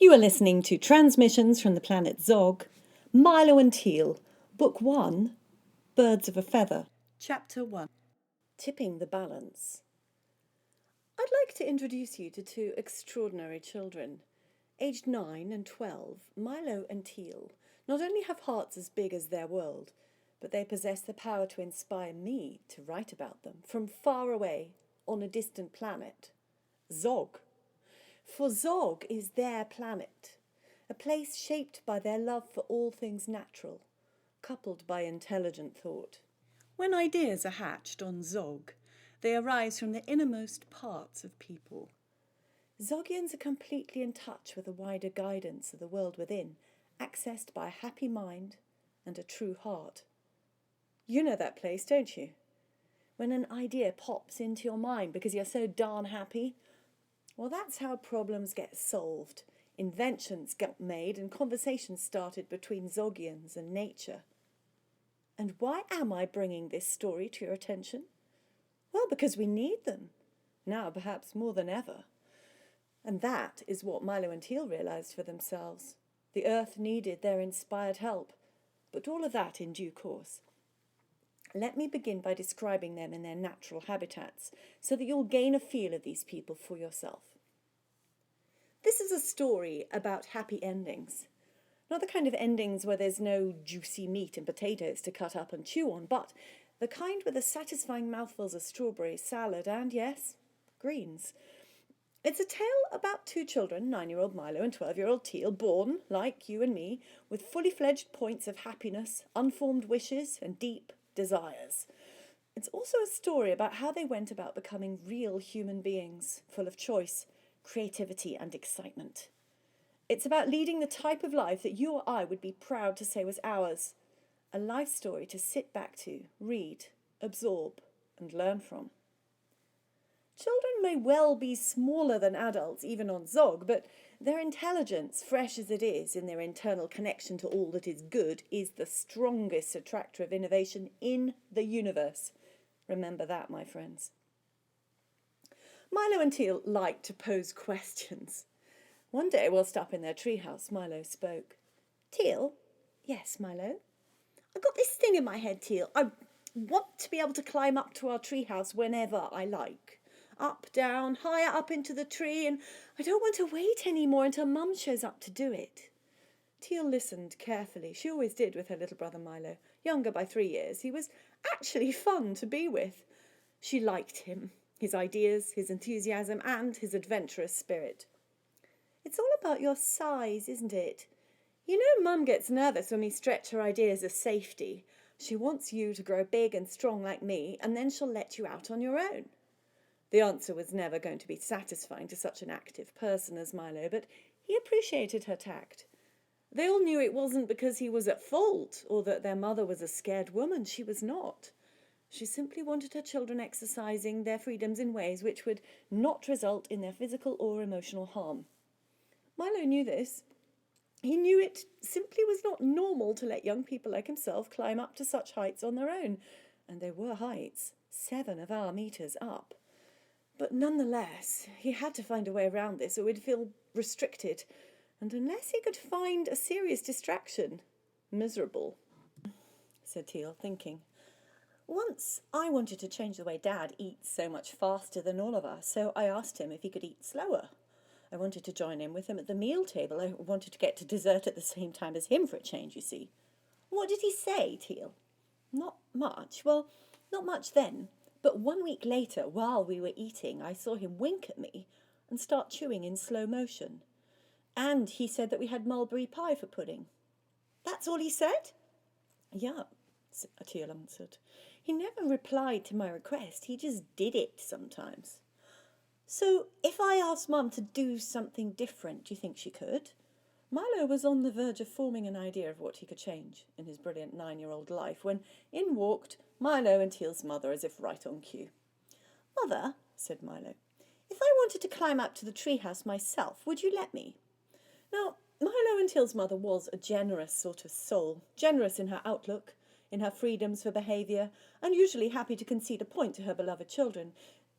You are listening to Transmissions from the Planet Zog, Milo and Teal, Book 1, Birds of a Feather. Chapter 1. Tipping the Balance. I'd like to introduce you to two extraordinary children. Aged 9 and 12, Milo and Teal not only have hearts as big as their world, but they possess the power to inspire me to write about them from far away on a distant planet, Zog. For Zog is their planet, a place shaped by their love for all things natural, coupled by intelligent thought. When ideas are hatched on Zog, they arise from the innermost parts of people. Zoggians are completely in touch with the wider guidance of the world within, accessed by a happy mind and a true heart. You know that place, don't you? When an idea pops into your mind because you're so darn happy. Well, that's how problems get solved, inventions get made, and conversations started between Zoggians and nature. And why am I bringing this story to your attention? Well, because we need them, now perhaps more than ever. And that is what Milo and Teal realised for themselves. The earth needed their inspired help, but all of that in due course. Let me begin by describing them in their natural habitats, so that you'll gain a feel of these people for yourself. This is a story about happy endings. Not the kind of endings where there's no juicy meat and potatoes to cut up and chew on, but the kind with the satisfying mouthfuls of strawberries, salad, and, yes, greens. It's a tale about two children, 9-year-old Milo and 12-year-old Teal, born, like you and me, with fully fledged points of happiness, unformed wishes, and deep desires. It's also a story about how they went about becoming real human beings, full of choice, creativity, and excitement. It's about leading the type of life that you or I would be proud to say was ours. A life story to sit back to, read, absorb, and learn from. Children may well be smaller than adults, even on Zog, but their intelligence, fresh as it is in their internal connection to all that is good, is the strongest attractor of innovation in the universe. Remember that, my friends. Milo and Teal liked to pose questions. One day, whilst up in their treehouse, Milo spoke. Teal? Yes, Milo? I've got this thing in my head, Teal. I want to be able to climb up to our treehouse whenever I like. Up, down, higher up into the tree, and I don't want to wait any more until Mum shows up to do it. Teal listened carefully. She always did with her little brother Milo. Younger by 3 years, he was actually fun to be with. She liked him, his ideas, his enthusiasm, and his adventurous spirit. It's all about your size, isn't it? You know Mum gets nervous when we stretch her ideas as safety. She wants you to grow big and strong like me, and then she'll let you out on your own. The answer was never going to be satisfying to such an active person as Milo, but he appreciated her tact. They all knew it wasn't because he was at fault or that their mother was a scared woman. She was not. She simply wanted her children exercising their freedoms in ways which would not result in their physical or emotional harm. Milo knew this. He knew it simply was not normal to let young people like himself climb up to such heights on their own. And they were heights, 7 of our meters up. But nonetheless, he had to find a way around this or he'd feel restricted. And unless he could find a serious distraction, miserable, said Teal, thinking. Once I wanted to change the way Dad eats so much faster than all of us, so I asked him if he could eat slower. I wanted to join in with him at the meal table. I wanted to get to dessert at the same time as him for a change, you see. What did he say, Teal? Not much. Well, not much then. But 1 week later, while we were eating, I saw him wink at me and start chewing in slow motion. And he said that we had mulberry pie for pudding. That's all he said? Yeah, Teal answered. He never replied to my request. He just did it sometimes. So if I asked Mum to do something different, do you think she could? Milo was on the verge of forming an idea of what he could change in his brilliant 9-year-old life when in walked Milo and Teal's mother as if right on cue. Mother, said Milo, if I wanted to climb up to the treehouse myself, would you let me? Now, Milo and Teal's mother was a generous sort of soul, generous in her outlook, in her freedoms for behaviour, and usually happy to concede a point to her beloved children.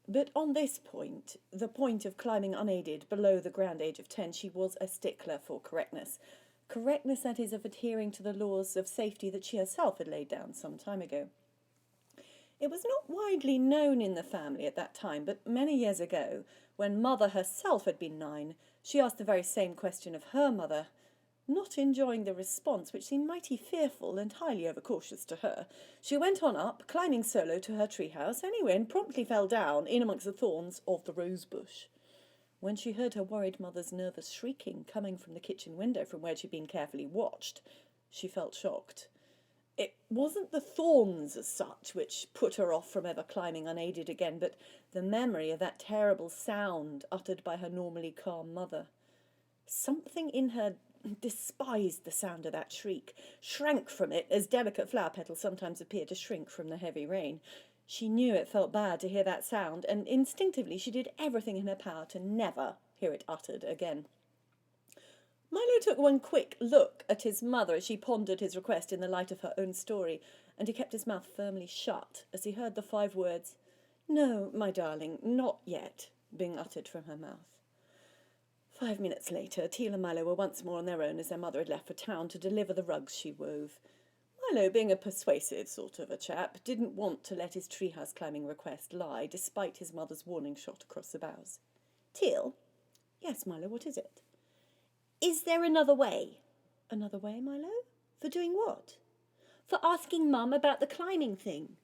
But on this point, the point of climbing unaided below the grand age of 10, she was a stickler for correctness. Correctness, that is, of adhering to the laws of safety that she herself had laid down some time ago. It was not widely known in the family at that time, but many years ago, when Mother herself had been 9, she asked the very same question of her mother. Not enjoying the response, which seemed mighty fearful and highly overcautious to her, she went on up, climbing solo to her treehouse anyway, and promptly fell down in amongst the thorns of the rose bush. When she heard her worried mother's nervous shrieking coming from the kitchen window from where she'd been carefully watched, she felt shocked. It wasn't the thorns as such which put her off from ever climbing unaided again, but the memory of that terrible sound uttered by her normally calm mother. Something in her despised the sound of that shriek, shrank from it as delicate flower petals sometimes appear to shrink from the heavy rain. She knew it felt bad to hear that sound, and instinctively she did everything in her power to never hear it uttered again. Milo took one quick look at his mother as she pondered his request in the light of her own story, and he kept his mouth firmly shut as he heard the 5 words, "No, my darling, not yet," being uttered from her mouth. 5 minutes later, Teal and Milo were once more on their own as their mother had left for town to deliver the rugs she wove. Milo, being a persuasive sort of a chap, didn't want to let his treehouse climbing request lie, despite his mother's warning shot across the bows. "Teal?" "Yes, Milo, what is it?" "Is there another way?" "Another way, Milo? For doing what?" "For asking Mum about the climbing thing."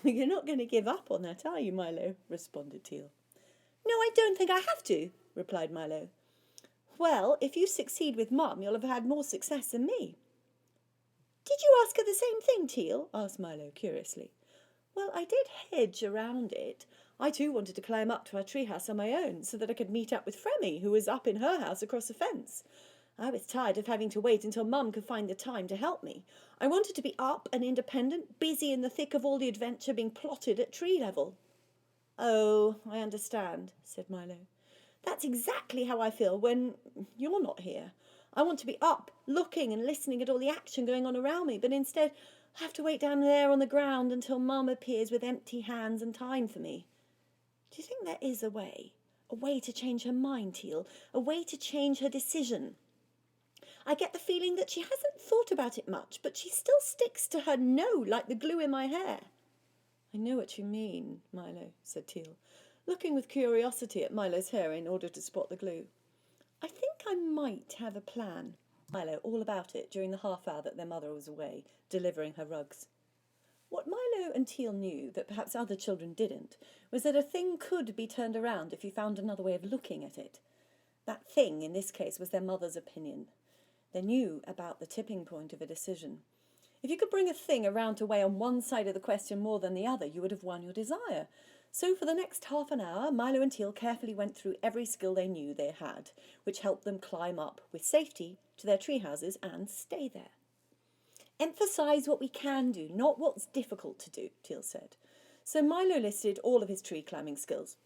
"You're not going to give up on that, are you, Milo?" responded Teal. "No, I don't think I have to," replied Milo. "Well, if you succeed with Mum, you'll have had more success than me." "Did you ask her the same thing, Teal?" asked Milo curiously. "Well, I did hedge around it. I too wanted to climb up to our treehouse on my own, so that I could meet up with Fremy, who was up in her house across the fence. I was tired of having to wait until Mum could find the time to help me. I wanted to be up and independent, busy in the thick of all the adventure being plotted at tree level." "Oh, I understand," said Milo. "That's exactly how I feel when you're not here. I want to be up, looking and listening at all the action going on around me, but instead I have to wait down there on the ground until Mum appears with empty hands and time for me. Do you think there is a way? A way to change her mind, Teal? A way to change her decision? I get the feeling that she hasn't thought about it much, but she still sticks to her no like the glue in my hair." "I know what you mean, Milo," said Teal, looking with curiosity at Milo's hair in order to spot the glue. "I think I might have a plan." Milo all about it during the half hour that their mother was away, delivering her rugs. What Milo and Teal knew, that perhaps other children didn't, was that a thing could be turned around if you found another way of looking at it. That thing, in this case, was their mother's opinion. They knew about the tipping point of a decision. If you could bring a thing around to weigh on one side of the question more than the other, you would have won your desire. So for the next half an hour, Milo and Teal carefully went through every skill they knew they had, which helped them climb up with safety to their tree houses and stay there. "Emphasise what we can do, not what's difficult to do," Teal said. So Milo listed all of his tree climbing skills.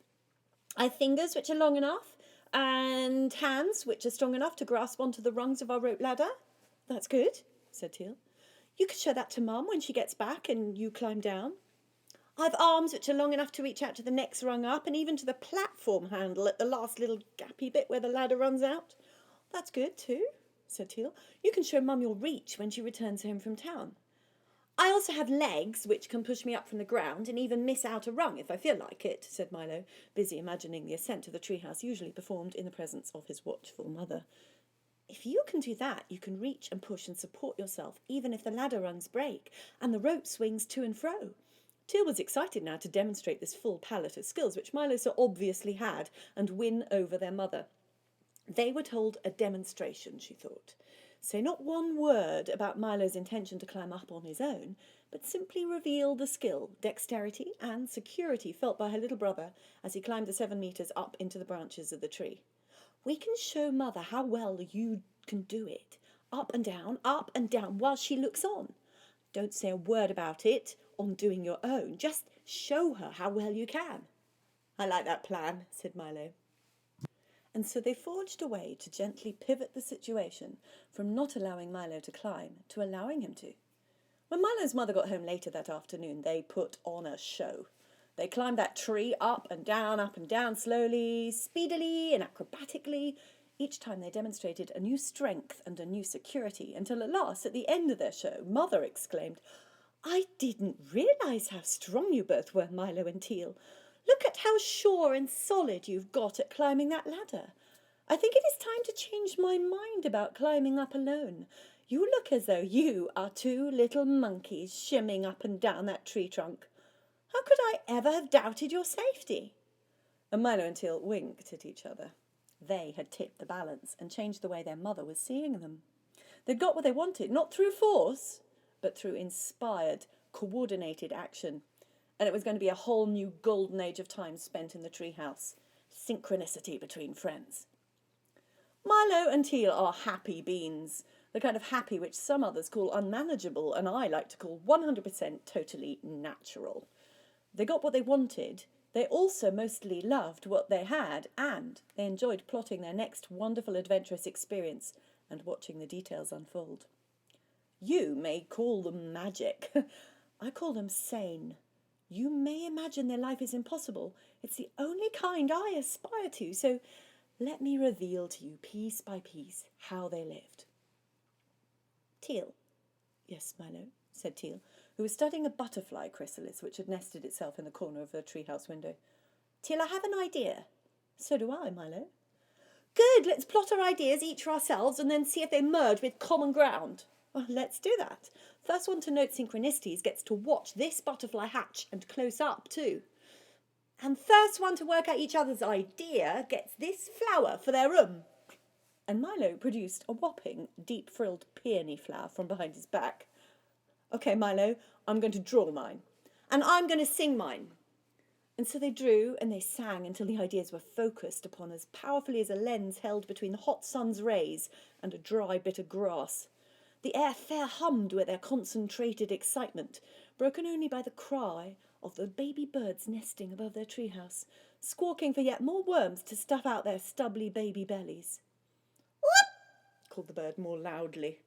"I have fingers which are long enough, and hands which are strong enough to grasp onto the rungs of our rope ladder." "That's good," said Teal. "You could show that to Mum when she gets back and you climb down." "I have arms which are long enough to reach out to the next rung up and even to the platform handle at the last little gappy bit where the ladder runs out." "That's good too," said Teal. "You can show Mum your reach when she returns home from town." "I also have legs which can push me up from the ground and even miss out a rung if I feel like it," said Milo, busy imagining the ascent to the treehouse usually performed in the presence of his watchful mother. "If you can do that, you can reach and push and support yourself even if the ladder rungs break and the rope swings to and fro." Teal was excited now to demonstrate this full palette of skills which Milo so obviously had and win over their mother. They would hold a demonstration, she thought. Say not one word about Milo's intention to climb up on his own, but simply reveal the skill, dexterity and security felt by her little brother as he climbed the 7 metres up into the branches of the tree. "We can show Mother how well you can do it, up and down, while she looks on. Don't say a word about it on doing your own. Just show her how well you can." "I like that plan," said Milo. And so they forged a way to gently pivot the situation from not allowing Milo to climb to allowing him to. When Milo's mother got home later that afternoon, they put on a show. They climbed that tree up and down, slowly, speedily and acrobatically. Each time they demonstrated a new strength and a new security, until at last, at the end of their show, Mother exclaimed, "I didn't realise how strong you both were, Milo and Teal. Look at how sure and solid you've got at climbing that ladder. I think it is time to change my mind about climbing up alone. You look as though you are two little monkeys shimming up and down that tree trunk. How could I ever have doubted your safety?" And Milo and Teal winked at each other. They had tipped the balance and changed the way their mother was seeing them. They'd got what they wanted, not through force, but through inspired, coordinated action. And it was going to be a whole new golden age of time spent in the treehouse. Synchronicity between friends. Milo and Teal are happy beans, the kind of happy which some others call unmanageable and I like to call 100% totally natural. They got what they wanted. They also mostly loved what they had, and they enjoyed plotting their next wonderful adventurous experience and watching the details unfold. You may call them magic. I call them sane. You may imagine their life is impossible. It's the only kind I aspire to, so let me reveal to you piece by piece how they lived. Teal. Yes, Milo, said Teal, who was studying a butterfly chrysalis which had nested itself in the corner of the treehouse window. Teal, I have an idea. So do I, Milo. Good, let's plot our ideas each for ourselves and then see if they merge with common ground. Well, let's do that. First one to note synchronicities gets to watch this butterfly hatch and close up too. And first one to work out each other's idea gets this flower for their room. And Milo produced a whopping, deep-frilled peony flower from behind his back. Okay, Milo, I'm going to draw mine. And I'm going to sing mine. And so they drew and they sang until the ideas were focused upon as powerfully as a lens held between the hot sun's rays and a dry bit of grass. The air fair hummed with their concentrated excitement, broken only by the cry of the baby birds nesting above their treehouse, squawking for yet more worms to stuff out their stubbly baby bellies. "Whoop!" called the bird more loudly.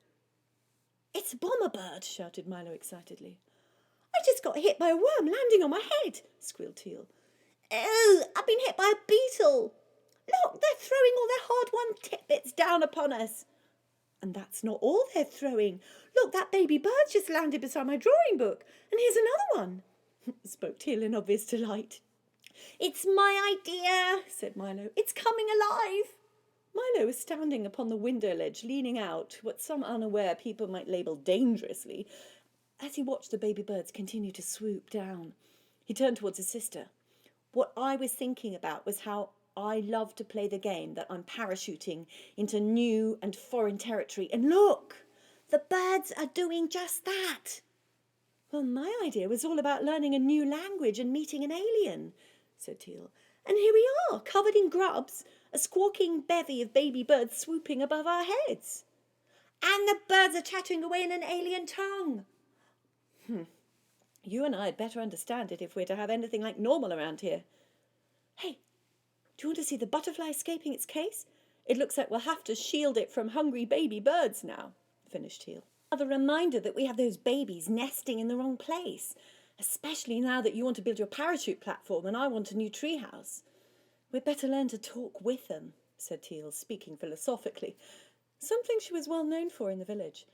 "It's a bomber bird," shouted Milo excitedly. "I just got hit by a worm landing on my head," squealed Teal. "Oh, I've been hit by a beetle. Look, they're throwing all their hard-won titbits down upon us." "And that's not all they're throwing. Look, that baby bird's just landed beside my drawing book. And here's another one," spoke Teal in obvious delight. "It's my idea," said Milo. "It's coming alive." Milo was standing upon the window ledge, leaning out, what some unaware people might label dangerously, as he watched the baby birds continue to swoop down. He turned towards his sister. "What I was thinking about was how I love to play the game that I'm parachuting into new and foreign territory. And look, the birds are doing just that." "Well, my idea was all about learning a new language and meeting an alien," said Teal. "And here we are, covered in grubs, a squawking bevy of baby birds swooping above our heads. And the birds are chattering away in an alien tongue." "You and I had better understand it if we're to have anything like normal around here." "Hey, do you want to see the butterfly escaping its case? It looks like we'll have to shield it from hungry baby birds now," finished Teal. "Another reminder that we have those babies nesting in the wrong place, especially now that you want to build your parachute platform and I want a new treehouse. We'd better learn to talk with them," said Teal, speaking philosophically, something she was well known for in the village.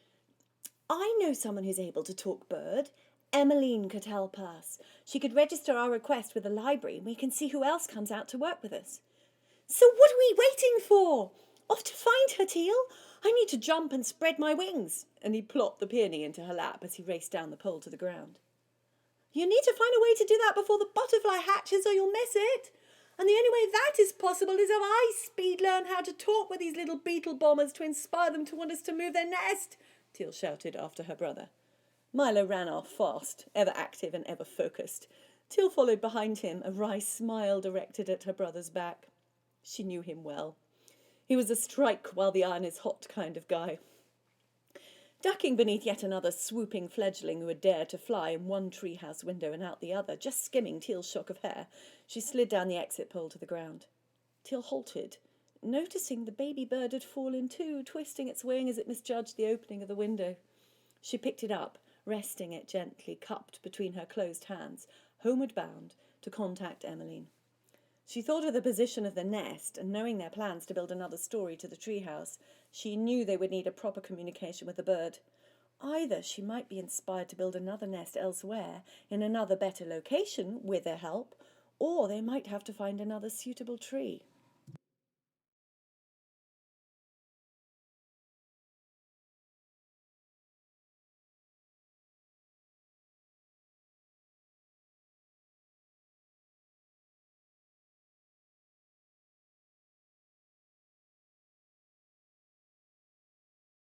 "I know someone who's able to talk bird. Emmeline could help us. She could register our request with the library and we can see who else comes out to work with us." "So what are we waiting for? Off to find her, Teal. I need to jump and spread my wings." And he plopped the peony into her lap as he raced down the pole to the ground. "You need to find a way to do that before the butterfly hatches or you'll miss it. And the only way that is possible is if I speed learn how to talk with these little beetle bombers to inspire them to want us to move their nest," Teal shouted after her brother. Milo ran off fast, ever active and ever focused. Teal followed behind him, a wry smile directed at her brother's back. She knew him well. He was a strike while the iron is hot kind of guy. Ducking beneath yet another swooping fledgling who had dared to fly in one treehouse window and out the other, just skimming Teal's shock of hair, she slid down the exit pole to the ground. Teal halted, noticing the baby bird had fallen too, twisting its wing as it misjudged the opening of the window. She picked it up, resting it gently, cupped between her closed hands, homeward bound, to contact Emmeline. She thought of the position of the nest, and knowing their plans to build another story to the treehouse, she knew they would need a proper communication with the bird. Either she might be inspired to build another nest elsewhere, in another better location, with their help, or they might have to find another suitable tree.